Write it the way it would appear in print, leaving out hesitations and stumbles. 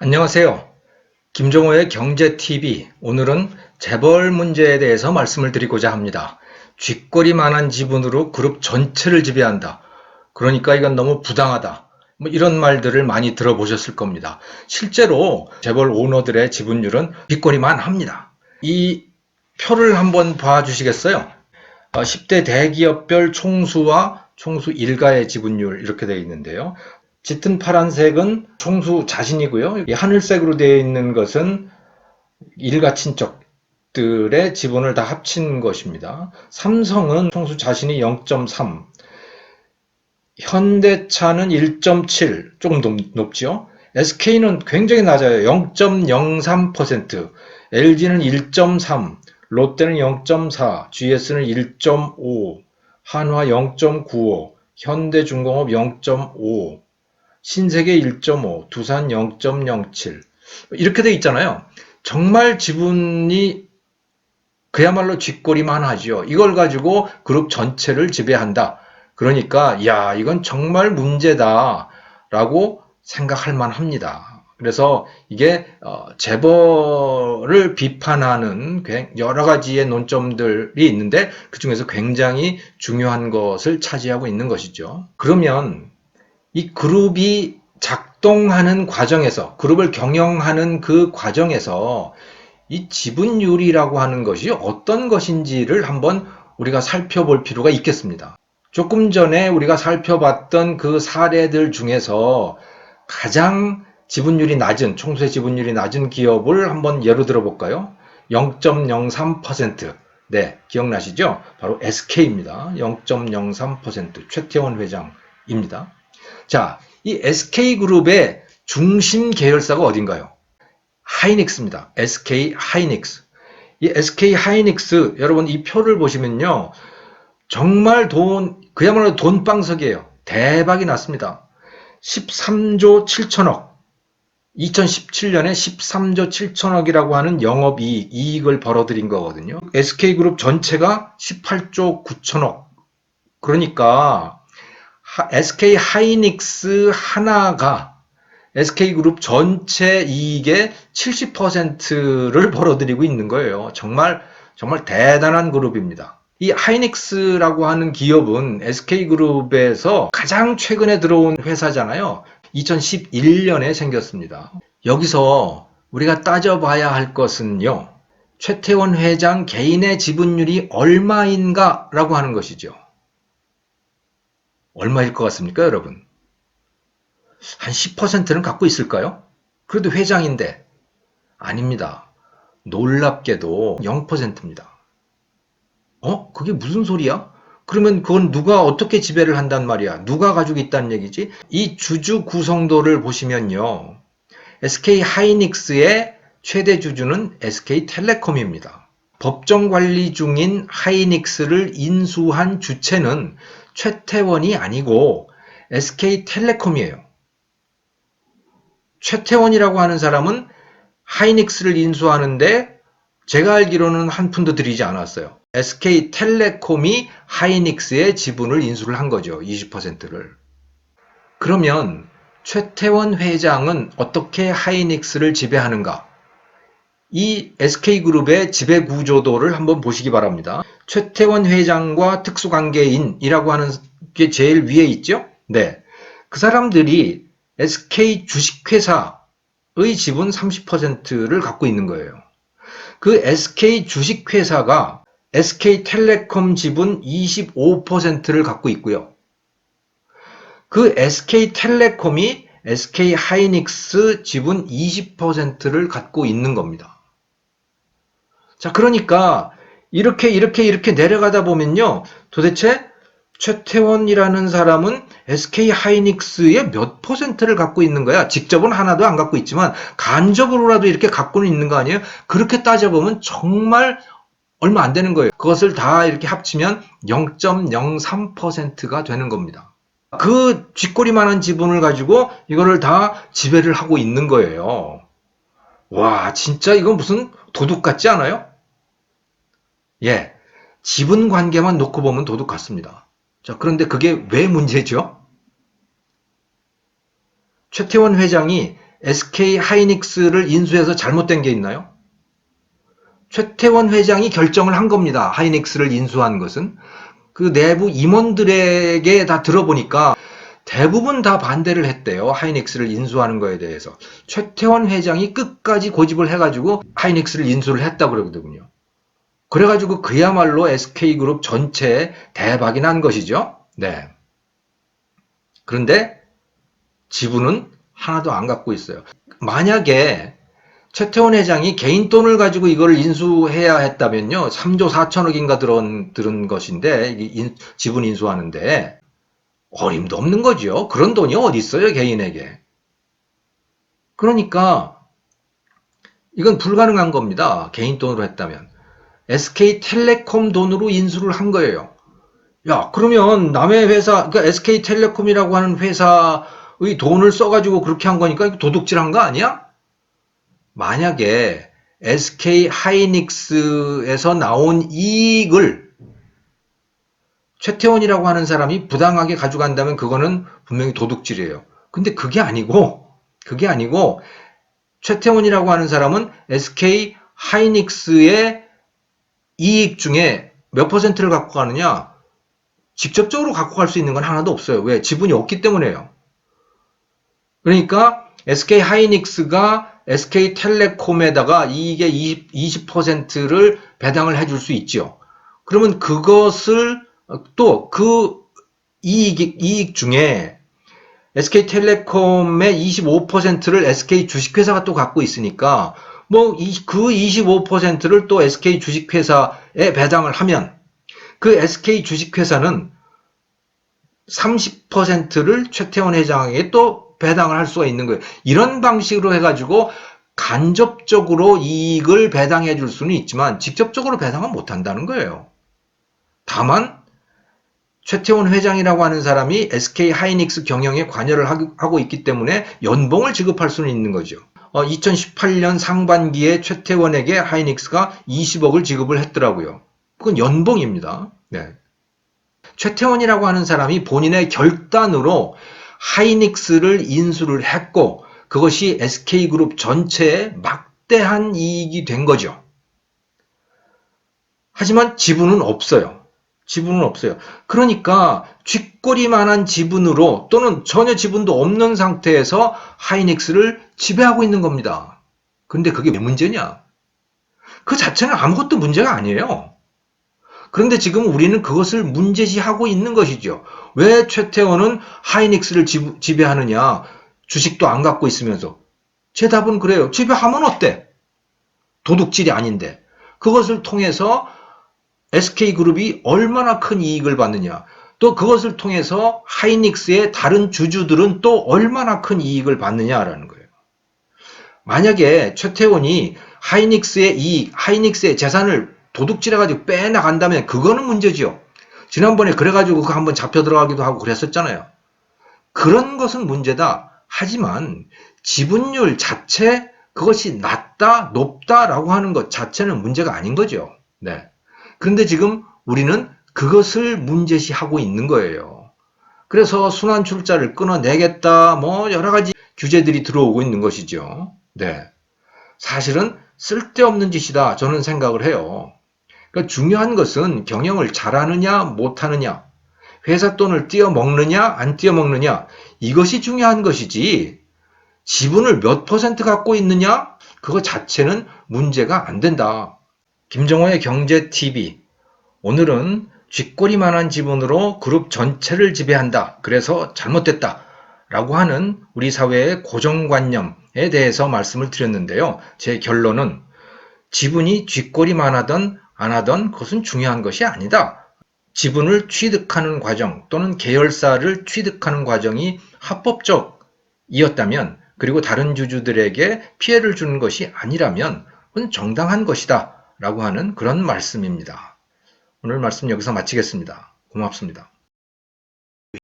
안녕하세요. 김종호의 경제TV. 오늘은 재벌 문제에 대해서 말씀을 드리고자 합니다. 쥐꼬리만한 지분으로 그룹 전체를 지배한다. 그러니까 이건 너무 부당하다. 이런 말들을 많이 들어보셨을 겁니다. 실제로 재벌 오너들의 지분율은 쥐꼬리만 합니다. 이 표를 한번 봐주시겠어요? 10대 대기업별 총수와 총수 일가의 지분율 이렇게 되어 있는데요. 짙은 파란색은 총수 자신이고요. 이 하늘색으로 되어 있는 것은 일가 친척들의 지분을 다 합친 것입니다. 삼성은 총수 자신이 0.3, 현대차는 1.7, 조금 높죠. SK는 굉장히 낮아요. 0.03%, LG는 1.3, 롯데는 0.4, GS는 1.5, 한화 0.95, 현대중공업 0.5, 신세계 1.5, 두산 0.07 이렇게 돼 있잖아요. 정말 지분이 그야말로 쥐꼬리만 하죠. 이걸 가지고 그룹 전체를 지배한다. 그러니까 야 이건 정말 문제다라고 생각할 만합니다. 그래서 이게 재벌을 비판하는 여러 가지의 논점들이 있는데 그중에서 굉장히 중요한 것을 차지하고 있는 것이죠. 그러면 이 그룹이 작동하는 과정에서, 그룹을 경영하는 그 과정에서 이 지분율이라고 하는 것이 어떤 것인지를 한번 우리가 살펴볼 필요가 있겠습니다. 조금 전에 우리가 살펴봤던 그 사례들 중에서 가장 지분율이 낮은, 총수의 지분율이 낮은 기업을 한번 예로 들어볼까요? 0.03%. 네, 기억나시죠? 바로 SK입니다. 0.03%. 최태원 회장입니다. 자, 이 SK그룹의 중심 계열사가 어딘가요? 하이닉스입니다. SK 하이닉스. 이 SK 하이닉스, 여러분 이 표를 보시면요. 정말 그야말로 돈방석이에요. 대박이 났습니다. 13조 7천억. 2017년에 13조 7천억이라고 하는 이익을 벌어들인 거거든요. SK그룹 전체가 18조 9천억. 그러니까 SK 하이닉스 하나가 SK그룹 전체 이익의 70%를 벌어들이고 있는 거예요. 정말 대단한 그룹입니다. 이 하이닉스라고 하는 기업은 SK그룹에서 가장 최근에 들어온 회사잖아요. 2011년에 생겼습니다. 여기서 우리가 따져봐야 할 것은요. 최태원 회장 개인의 지분율이 얼마인가 라고 하는 것이죠. 얼마일 것 같습니까, 여러분? 한 10%는 갖고 있을까요? 그래도 회장인데. 아닙니다. 놀랍게도 0%입니다. 그게 무슨 소리야? 그러면 그건 누가 어떻게 지배를 한단 말이야? 누가 가지고 있다는 얘기지? 이 주주 구성도를 보시면요. SK 하이닉스의 최대 주주는 SK텔레콤입니다. 법정 관리 중인 하이닉스를 인수한 주체는 최태원이 아니고 SK텔레콤이에요. 최태원이라고 하는 사람은 하이닉스를 인수하는데 제가 알기로는 한 푼도 들이지 않았어요. SK텔레콤이 하이닉스의 지분을 인수를 한 거죠. 20%를. 그러면 최태원 회장은 어떻게 하이닉스를 지배하는가? 이 SK그룹의 지배 구조도를 한번 보시기 바랍니다. 최태원 회장과 특수관계인이라고 하는 게 제일 위에 있죠? 네. 그 사람들이 SK 주식회사의 지분 30%를 갖고 있는 거예요. 그 SK 주식회사가 SK텔레콤 지분 25%를 갖고 있고요. 그 SK텔레콤이 SK하이닉스 지분 20%를 갖고 있는 겁니다. 자, 그러니까 이렇게 내려가다 보면요. 도대체 최태원이라는 사람은 SK하이닉스의 몇 퍼센트를 갖고 있는 거야? 직접은 하나도 안 갖고 있지만 간접으로라도 이렇게 갖고는 있는 거 아니에요? 그렇게 따져보면 정말 얼마 안 되는 거예요. 그것을 다 이렇게 합치면 0.03%가 되는 겁니다. 그 쥐꼬리만한 지분을 가지고 이거를 다 지배를 하고 있는 거예요. 와, 진짜 이건 무슨 도둑 같지 않아요? 예, 지분 관계만 놓고 보면 도둑 같습니다. 자, 그런데 그게 왜 문제죠? 최태원 회장이 SK 하이닉스를 인수해서 잘못된 게 있나요? 최태원 회장이 결정을 한 겁니다. 하이닉스를 인수한 것은. 그 내부 임원들에게 다 들어보니까 대부분 다 반대를 했대요. 하이닉스를 인수하는 거에 대해서. 최태원 회장이 끝까지 고집을 해가지고 하이닉스를 인수를 했다고 그러거든요. 그래가지고 그야말로 SK그룹 전체에 대박이 난 것이죠. 네. 그런데 지분은 하나도 안 갖고 있어요. 만약에 최태원 회장이 개인 돈을 가지고 이걸 인수해야 했다면요. 3조 4천억인가 들은 것인데 지분 인수하는데 어림도 없는 거죠. 그런 돈이 어디 있어요, 개인에게. 그러니까 이건 불가능한 겁니다. 개인 돈으로 했다면. SK텔레콤 돈으로 인수를 한 거예요. 야, 그러면 남의 회사, 그러니까 SK텔레콤이라고 하는 회사의 돈을 써가지고 그렇게 한 거니까 이거 도둑질한 거 아니야? 만약에 SK하이닉스에서 나온 이익을 최태원이라고 하는 사람이 부당하게 가져간다면 그거는 분명히 도둑질이에요. 근데 그게 아니고 최태원이라고 하는 사람은 SK하이닉스의 이익 중에 몇 퍼센트를 갖고 가느냐? 직접적으로 갖고 갈 수 있는 건 하나도 없어요. 왜? 지분이 없기 때문에요. 그러니까 SK하이닉스가 SK텔레콤에다가 이익의 20%를 배당을 해줄 수 있죠. 그러면 그것을 또 그 이익 중에 SK텔레콤의 25%를 SK 주식회사가 또 갖고 있으니까 뭐 그 25%를 또 SK 주식회사에 배당을 하면 그 SK 주식회사는 30%를 최태원 회장에게 또 배당을 할 수가 있는 거예요. 이런 방식으로 해가지고 간접적으로 이익을 배당해 줄 수는 있지만 직접적으로 배당은 못 한다는 거예요. 다만 최태원 회장이라고 하는 사람이 SK 하이닉스 경영에 관여를 하고 있기 때문에 연봉을 지급할 수는 있는 거죠. 2018년 상반기에 최태원에게 하이닉스가 20억을 지급을 했더라고요. 그건 연봉입니다. 네. 최태원이라고 하는 사람이 본인의 결단으로 하이닉스를 인수를 했고 그것이 SK그룹 전체에 막대한 이익이 된 거죠. 하지만 지분은 없어요. 그러니까 쥐꼬리만한 지분으로 또는 전혀 지분도 없는 상태에서 하이닉스를 지배하고 있는 겁니다. 근데 그게 왜 문제냐? 그 자체는 아무것도 문제가 아니에요. 그런데 지금 우리는 그것을 문제시하고 있는 것이죠. 왜 최태원은 하이닉스를 지배하느냐? 주식도 안 갖고 있으면서. 제 답은 그래요. 지배하면 어때? 도둑질이 아닌데. 그것을 통해서 SK그룹이 얼마나 큰 이익을 받느냐. 또 그것을 통해서 하이닉스의 다른 주주들은 또 얼마나 큰 이익을 받느냐라는 거예요. 만약에 최태원이 하이닉스의 이익, 하이닉스의 재산을 도둑질해가지고 빼나간다면 그거는 문제지요. 지난번에 그래가지고 그거 한번 잡혀 들어가기도 하고 그랬었잖아요. 그런 것은 문제다. 하지만 지분율 자체 그것이 낮다, 높다라고 하는 것 자체는 문제가 아닌 거죠. 네. 그런데 지금 우리는 그것을 문제시하고 있는 거예요. 그래서 순환출자를 끊어내겠다, 뭐 여러 가지 규제들이 들어오고 있는 것이죠. 네. 사실은 쓸데없는 짓이다 저는 생각을 해요. 그러니까 중요한 것은 경영을 잘하느냐 못하느냐, 회사 돈을 띄어먹느냐 안 띄어먹느냐, 이것이 중요한 것이지 지분을 몇 퍼센트 갖고 있느냐 그거 자체는 문제가 안 된다. 김정호의 경제TV, 오늘은 쥐꼬리만한 지분으로 그룹 전체를 지배한다. 그래서 잘못됐다. 라고 하는 우리 사회의 고정관념에 대해서 말씀을 드렸는데요. 제 결론은 지분이 쥐꼬리만하던 안 하던 그것은 중요한 것이 아니다. 지분을 취득하는 과정 또는 계열사를 취득하는 과정이 합법적이었다면 그리고 다른 주주들에게 피해를 주는 것이 아니라면 그건 정당한 것이다 라고 하는 그런 말씀입니다. 오늘 말씀 여기서 마치겠습니다. 고맙습니다.